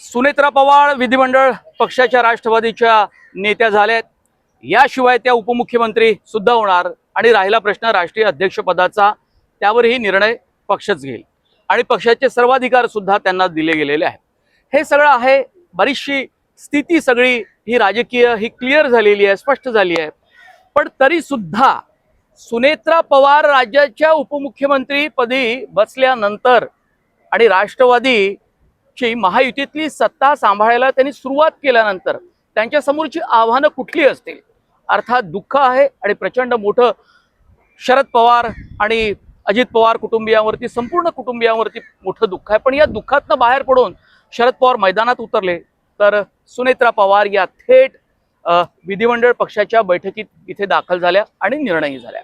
सुनेत्रा पवार विधिमंडळ पक्षाच्या राष्ट्रवादीच्या नेत्या झाल्यात। याशिवाय त्या उपमुख्यमंत्री सुद्धा होणार आणि राहिला प्रश्न राष्ट्रीय अध्यक्षपदाचा, त्यावरही निर्णय पक्षच घेईल आणि पक्षाचे सर्वाधिकार सुद्धा त्यांना दिले गेलेले आहेत। हे सगळं आहे, बरीचशी स्थिती सगळी ही राजकीय ही क्लिअर झालेली आहे, स्पष्ट झाली आहे। पण तरी सुद्धा सुनेत्रा पवार राज्याच्या उपमुख्यमंत्री पदी बसल्यानंतर आणि राष्ट्रवादीची महायुतीतली सत्ता सांभाळायला त्यांनी सुरुवात केल्यानंतर त्यांच्या समोरची आव्हानं कुठली असतील? अर्थात दुःख आहे आणि प्रचंड मोठं शरद पवार आणि अजित पवार कुटुंबियांवरती, संपूर्ण कुटुंबियांवरती मोठं दुःख आहे। पण या दुःखातनं बाहेर पडून शरद पवार मैदानात उतरले तर सुनेत्रा पवार या थेट विधिमंडळ पक्षाच्या बैठकीत इथे दाखल झाल्या आणि निर्णयही झाल्या।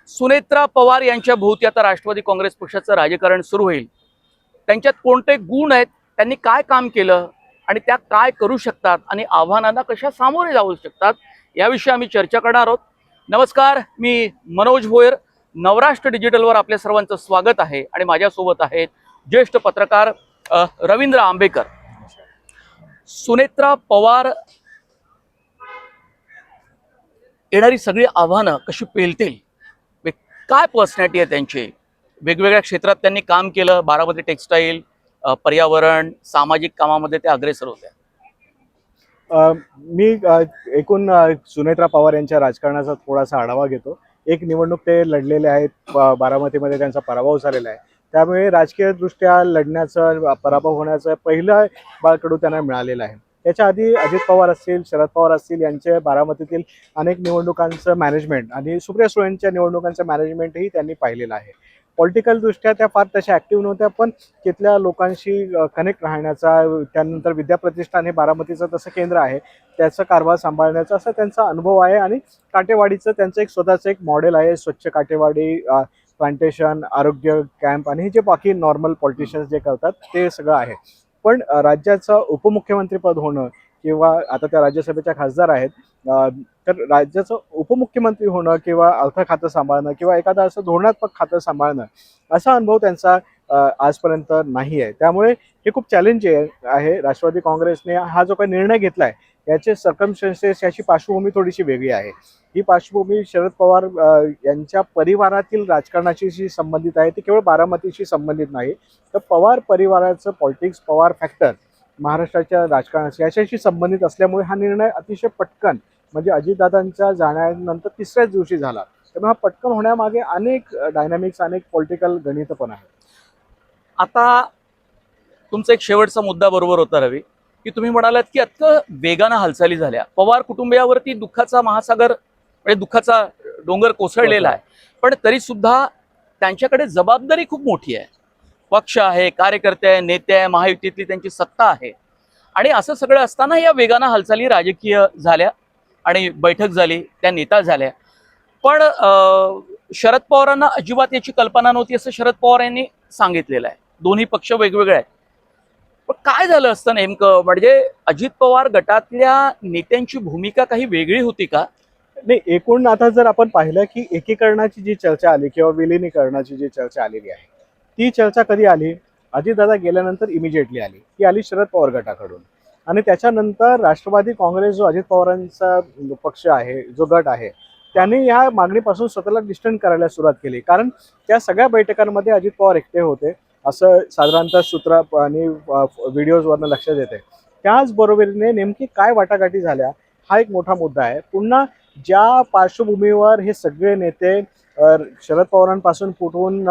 सुनेत्रा पवार यांच्या भोवती आता राष्ट्रवादी काँग्रेस पक्षाचं राजकारण सुरू होईल। त्यांच्यात कोणते गुण आहेत, त्यांनी काय काम केलं आणि त्या काय करू शकतात आणि आव्हानांना कशा सामोरे जाऊ शकतात, याविषयी आम्ही चर्चा करणार आहोत। नमस्कार, मी मनोज भोयर, नवराष्ट्र डिजिटलवर आपल्या सर्वांचं स्वागत आहे आणि माझ्यासोबत आहेत ज्येष्ठ पत्रकार रवींद्र आंबेकर। सुनेत्रा पवार येणारी सगळी आव्हानं कशी पेलतील, काय पर्सनॅलिटी आहे त्यांची, वेगवेगळ्या क्षेत्रात त्यांनी काम केलं, बारामती टेक्सटाईल, पर्यावरण, सामाजिक कामामध्ये ते अग्रेसर होते। मी एकूण सुनेत्रा पवार यांच्या राजकारणाचा थोडासा आढावा घेतो। एक निवडणूक ते लढलेले आहेत, बारामतीमध्ये त्यांचा पराभव झालेला आहे, त्यामुळे राजकीयदृष्ट्या लढण्याचं, पराभव होण्याचं पहिलं बाळकडू त्यांना मिळालेलं आहे। त्याच्या आधी अजित पवार असतील, शरद पवार असतील यांचे बारामतीतील अनेक निवडणुकांचं मॅनेजमेंट आणि सुप्रिया सुळेंच्या निवडणुकांचं मॅनेजमेंटही त्यांनी पाहिलेलं आहे। पॉलिटिकल दृष्ट्या त्या फार तशा ॲक्टिव्ह नव्हत्या, पण तिथल्या लोकांशी कनेक्ट राहण्याचा, त्यानंतर विद्याप्रतिष्ठान हे बारामतीचं तसं केंद्र आहे, त्याचं कारभार सांभाळण्याचा असा त्यांचा अनुभव आहे। आणि काटेवाडीचं त्यांचं एक स्वतःचं एक मॉडेल आहे, स्वच्छ काटेवाडी, प्लांटेशन, आरोग्य कॅम्प आणि जे बाकी नॉर्मल पॉलिटिशियन्स जे करतात ते सगळं आहे। पण राज्याचं उपमुख्यमंत्रीपद होणं किंवा आता त्या राज्यसभेच्या खासदार आहेत, तर राज्याचं उपमुख्यमंत्री होणं किंवा अर्थ खातं सांभाळणं किंवा एखादं असं धोरणात्मक खातं सांभाळणं असा अनुभव त्यांचा आजपर्यंत नाही आहे। त्यामुळे हे खूप चॅलेंजिंग आहे। राष्ट्रवादी काँग्रेसने हा जो काही निर्णय घेतला आहे याचे सर्कमस्टन्सेस, याची पार्श्वभूमी थोडीशी वेगळी आहे। ही पार्श्वभूमी शरद पवार यांच्या परिवारातील राजकारणाशी जी संबंधित आहे, ती केवळ बारामतीशी संबंधित नाही, तर पवार परिवाराचं पॉलिटिक्स, पवार फॅक्टर महाराष्ट्राच्या राजकारणाशी याच्याशी संबंधित असल्यामुळे हा निर्णय अतिशय पटकन, म्हणजे अजितदादांच्या जाण्यानंतर तिसऱ्याच दिवशी झाला। त्यामुळे हा पटकन होण्यामागे अनेक डायनामिक्स, अनेक पॉलिटिकल गणित पण आहेत। आता तुमचा एक शेवटचा मुद्दा बरोबर होता रवी, की तुम्ही म्हणालात की अत्यंत वेगानं हालचाली झाल्या, पवार कुटुंबियावरती दुःखाचा महासागर म्हणजे दुःखाचा डोंगर कोसळलेला आहे, पण तरी सुद्धा त्यांच्याकडे जबाबदारी खूप मोठी आहे। पक्ष आहे, कार्यकर्ते आहे, नेते आहे, महायुतीतली त्यांची सत्ता आहे आणि असं सगळं असताना या वेगानं हालचाली राजकीय झाल्या आणि बैठक झाली, त्या नेता झाल्या। पण शरद पवारांना अजिबात याची कल्पना नव्हती असं शरद पवार यांनी सांगितलेलं आहे। दोन्ही पक्ष वेगवेगळे आहेत, पण काय झालं असतं नेमकं? म्हणजे अजित पवार गटातल्या नेत्यांची भूमिका काही वेगळी होती का? नाही, एकूण आता जर आपण पाहिलं की एकीकरणाची जी चर्चा आली किंवा विलिनीकरणाची जी चर्चा आलेली आहे, ती चर्चा कधी आली? अजितदादा गेल्यानंतर इमिजिएटली आली। ती आली शरद पवार गटाकडून आणि त्याच्यानंतर राष्ट्रवादी काँग्रेस, जो अजित पवारांचा पक्ष आहे, जो गट आहे, त्यांनी या मागणीपासून स्वतःला डिस्टन्स करायला सुरुवात केली। कारण त्या सगळ्या बैठकांमध्ये अजित पवार एकटे होते असं साधारणतः सूत्र आणि व्हिडिओजवरनं लक्षात येते। त्याचबरोबरीने नेमकी काय वाटाघाटी झाल्या हा एक मोठा मुद्दा आहे। पुन्हा ज्या पार्श्वभूमीवर हे सगळे नेते शरद पवारांपासून फुटून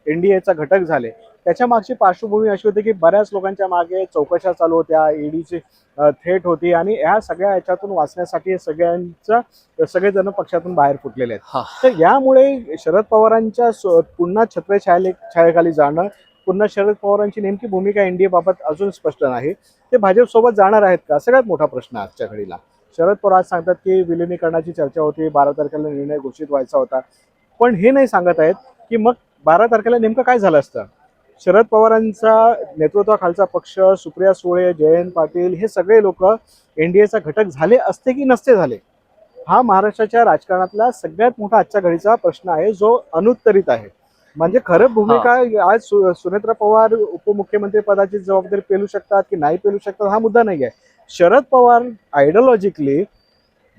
एनडीएचा घटक झाले, त्याच्या मागची पार्श्वभूमी अशी होती की बऱ्याच लोकांच्या मागे चौकशा चालू होत्या, ईडीची थेट होती आणि ह्या सगळ्या याच्यातून वाचण्यासाठी सगळेजण पक्षातून बाहेर फुटलेले आहेत। तर यामुळे शरद पवारांच्या पुन्हा छायेखाली जाणं, पुन्हा शरद पवारांची नेमकी भूमिका एनडीए बाबत अजून स्पष्ट नाही। ते भाजपसोबत जाणार आहेत का, सगळ्यात मोठा प्रश्न आजच्या घडीला। शरद पवार आज सांगतात की विलिनीकरणाची चर्चा होती, 12 तारखेला निर्णय घोषित व्हायचा होता, पण हे नाही सांगत आहेत की मग 12 तारखेला नेमकं काय झालं असतं। शरद पवारांचा नेतृत्वाखालचा पक्ष, सुप्रिया सुळे, जयंत पाटील, हे सगळे लोक एनडीएचा घटक झाले असते की नसते झाले, हा महाराष्ट्राच्या राजकारणातला सगळ्यात मोठा आजच्या घडीचा प्रश्न आहे, जो अनुत्तरित आहे। म्हणजे खरं भूमिका आज सुनेत्रा पवार उपमुख्यमंत्री पदाची जबाबदारी पेलू शकतात की नाही पेलू शकतात हा मुद्दा नाही आहे. शरद पवार आयडिओलॉजिकली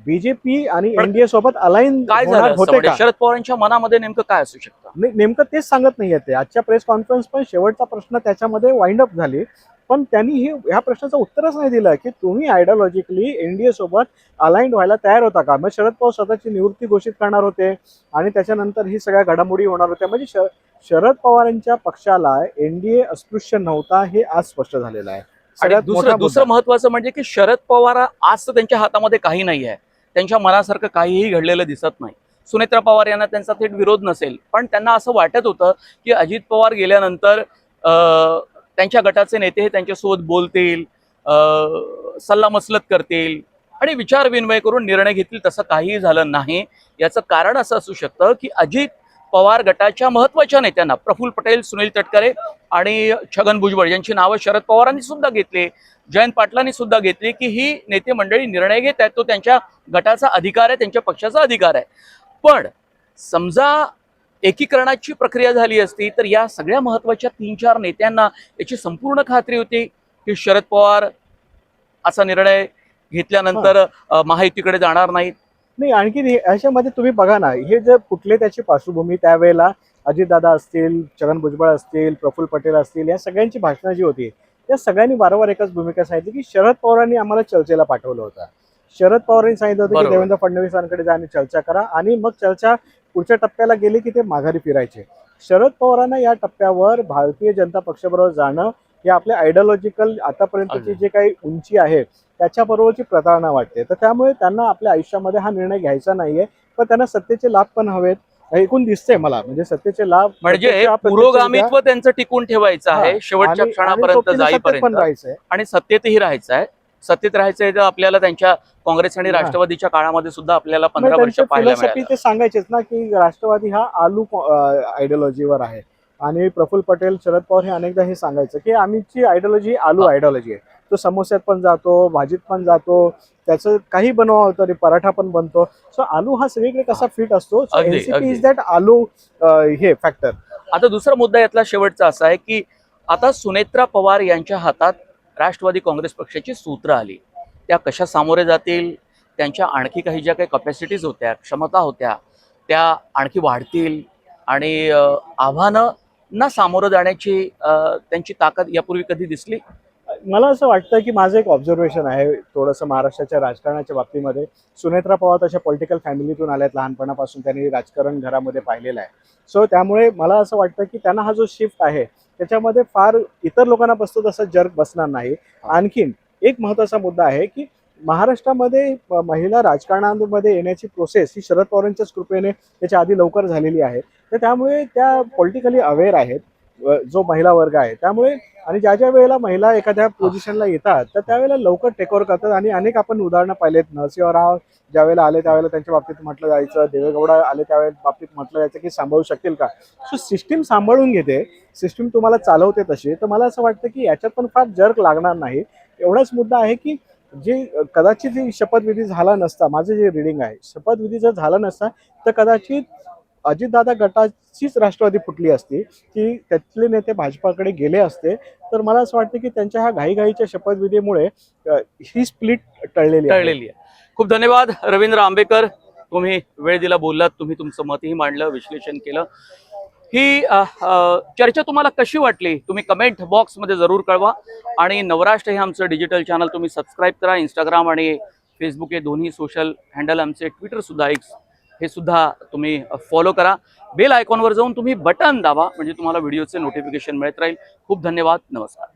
बीजेपी आणि पण एनडीए सोबत अलाइन काय झालं होणार असतं होते म्हणजे का? शरद पवारांच्या मनामध्ये नेमकं काय असू शकतं? नेमकं तेच सांगत नाहीये ते. आजच्या प्रेस कॉन्फरन्स पण शेवटचा प्रश्न त्याच्यामध्ये वाइंड अप झाली. पण त्यांनी ह्या प्रश्नाचं उत्तरच नाही दिलं की तुम्ही आयडिओलॉजिकली एनडीए सोबत अलाइंड व्हायला तयार होता का? मग शरद पवार स्वतःची निवृत्ती घोषित करणार होते आणि त्याच्यानंतर ही सगळ्या घडामोडी होणार होत्या. म्हणजे शरद पवारांच्या पक्षाला एनडीए अस्पृश्य नव्हता हे आज स्पष्ट झालेलं आहे. आणि सगळ्यात मोठा दुसरं महत्वाचं म्हणजे की शरद पवार आज तर त्यांच्या हातामध्ये काही नाही आहे. त्यांच्या मनासारखं काहीही घडलेलं दिसत नाही. सुनेत्रा पवार यांना त्यांचा थेट विरोध नसेल, पण त्यांना असं वाटत होतं की अजित पवार गेल्यानंतर त्यांच्या गटाचे नेते हे त्यांच्यासोबत बोलतील, सल्लामसलत करतील आणि विचार विनिमय करून निर्णय घेतील. तसं काहीही झालं नाही. याचं कारण असं असू शकतं की अजित पवार गटाच्या महत्वाच्या नेत्यांना प्रफुल्ल पटेल, सुनील तटकरे आणि छगन भुजबळ यांची नावं शरद पवारांनी सुद्धा घेतली, जयंत पाटलांनी सुद्धा घेतली की ही नेते मंडळी निर्णय घेत आहेत, तो त्यांच्या गटाचा अधिकार आहे, त्यांच्या पक्षाचा अधिकार आहे. पण समजा एकीकरणाची प्रक्रिया झाली असती तर या सगळ्या महत्वाच्या 3-4 नेत्यांना याची संपूर्ण खात्री होती की शरद पवार असा निर्णय घेतल्यानंतर महायुतीकडे जाणार नाहीत. नाही, आणखी याच्यामध्ये तुम्ही बघा ना, हे जर कुठले त्याची पार्श्वभूमी त्यावेळेला अजितदादा असतील, छगन भुजबळ असतील, प्रफुल्ल पटेल असतील, या सगळ्यांची भाषणं जी होती त्या सगळ्यांनी वारंवार एकच भूमिका सांगितली की शरद पवारांनी आम्हाला चर्चेला पाठवलं होतं. शरद पवारांनी सांगितलं होतं की देवेंद्र फडणवीसांकडे जा आणि चर्चा करा, आणि मग चर्चा पुढच्या टप्प्याला गेली की ते माघारी फिरायचे. शरद पवारांना या टप्प्यावर भारतीय जनता पक्षाबरोबर जाणं हे आपल्या आयडिओलॉजिकल आतापर्यंतची जे काही उंची आहे त्याच्याबरोबरची प्रतारणा वाटते. तर त्यामुळे त्यांना आपल्या आयुष्यामध्ये हा निर्णय घ्यायचा नाहीये, पण त्यांना सत्तेचे लाभ पण हवेत. एकूण दिसतंय मला, म्हणजे सत्तेचे लाभ म्हणजे पुरोगामित्व त्यांचं टिकून ठेवायचं आहे शेवटच्या क्षणापर्यंत जाईपर्यंत, राहायचंय आणि सत्तेतही राहायचं आहे. सत्तेत राहायचंय तर आपल्याला त्यांच्या काँग्रेस आणि राष्ट्रवादीच्या काळामध्ये सुद्धा आपल्याला 15 वर्ष पाहायला मिळालं. ते सांगायचेच ना की राष्ट्रवादी हा आलू आयडिओलॉजीवर आहे, आणि प्रफुल्ल पटेल, शरद पवार हे अनेकदा हे सांगायचं की आमची आयडिओलॉजी आलू आयडिओलॉजी आहे. तो समोस्यात पण जातो, भाजीत पण जातो, त्याचं काही बनवा तरी पराठा पण बनतो. सो आलू हा सगळीकडे कसा फिट असतो. एनसीपी इज दॅट आलू हे फॅक्टर. आता दुसरा मुद्दा यातला शेवटचा असा आहे की आता सुनेत्रा पवार यांच्या हातात राष्ट्रवादी काँग्रेस पक्षाची सूत्र आली. त्या कशा सामोरे जातील, त्यांच्या आणखी काही ज्या काही कॅपॅसिटीज होत्या, क्षमता होत्या, त्या आणखी वाढतील आणि आव्हानांना सामोरं जाण्याची त्यांची ताकद यापूर्वी कधी दिसली? मला असं वाटतं की माझं एक ऑब्झर्वेशन आहे थोडंसं महाराष्ट्राच्या राजकारणाच्या बाबतीमध्ये. सुनेत्रा पवार तशा पॉलिटिकल फॅमिलीतून आल्यात, लहानपणापासून त्यांनी राजकारण घरामध्ये पाहिलेलं आहे. सो त्यामुळे मला असं वाटतं की त्यांना हा जो शिफ्ट आहे त्याच्यामध्ये फार इतर लोकांना बसतो तसं जर्क बसणार नाही. आणखीन एक महत्त्वाचा मुद्दा आहे की महाराष्ट्रामध्ये महिला राजकारणामध्ये येण्याची प्रोसेस ही शरद पवारांच्याच कृपेने त्याच्या आधी लवकर झालेली आहे. तर त्यामुळे त्या पॉलिटिकली अवेअर आहेत जो महिला वर्ग आहे. त्यामुळे आणि ज्या ज्या वेळेला महिला एखाद्या पोझिशनला येतात तर त्यावेळेला लवकर टेकओव्हर करतात. आणि अनेक आपण उदाहरणं पाहिलेत. नरसिंहराव ज्यावेळेला आले त्यावेळेला त्यांच्या बाबतीत म्हटलं जायचं, देवेगौडा आले त्यावेळेला बाबतीत म्हटलं जायचं की सांभाळू शकतील का. सो सिस्टीम सांभाळून घेते, सिस्टीम तुम्हाला चालवते तशी. तर मला असं वाटतं की याच्यात पण फार जर्क लागणार नाही. एवढाच मुद्दा आहे की जे कदाचित शपथविधी झाला नसता, माझं जे रिडिंग आहे, शपथविधी जर झाला नसता तर कदाचित अजितदादा गटाचीच राष्ट्रवादी फुटली असती की त्यातले नेते भाजपाकडे गेले असते. तर मला असं वाटतं की त्यांच्या ह्या घाईघाईच्या शपथविधीमुळे ही स्प्लिट टळलेली आहे. खूप धन्यवाद रवींद्र आंबेकर, तुम्ही वेळ दिला, बोललात, तुम्ही तुमचं मतही मांडलं, विश्लेषण केलं. ही चर्चा तुम्हाला कशी वाटली तुम्ही कमेंट बॉक्समध्ये जरूर कळवा. आणि नवराष्ट्र हे आमचं डिजिटल चॅनल तुम्ही सबस्क्राईब करा. इंस्टाग्राम आणि फेसबुक हे दोन्ही सोशल हँडल आमचे, ट्विटरसुद्धा हे सुद्धा तुम्ही फॉलो करा. बेल आयकॉनवर जाऊन तुम्ही बटन दाबा म्हणजे तुम्हाला व्हिडिओचे नोटिफिकेशन मिळत राहील. खूप धन्यवाद. नमस्कार.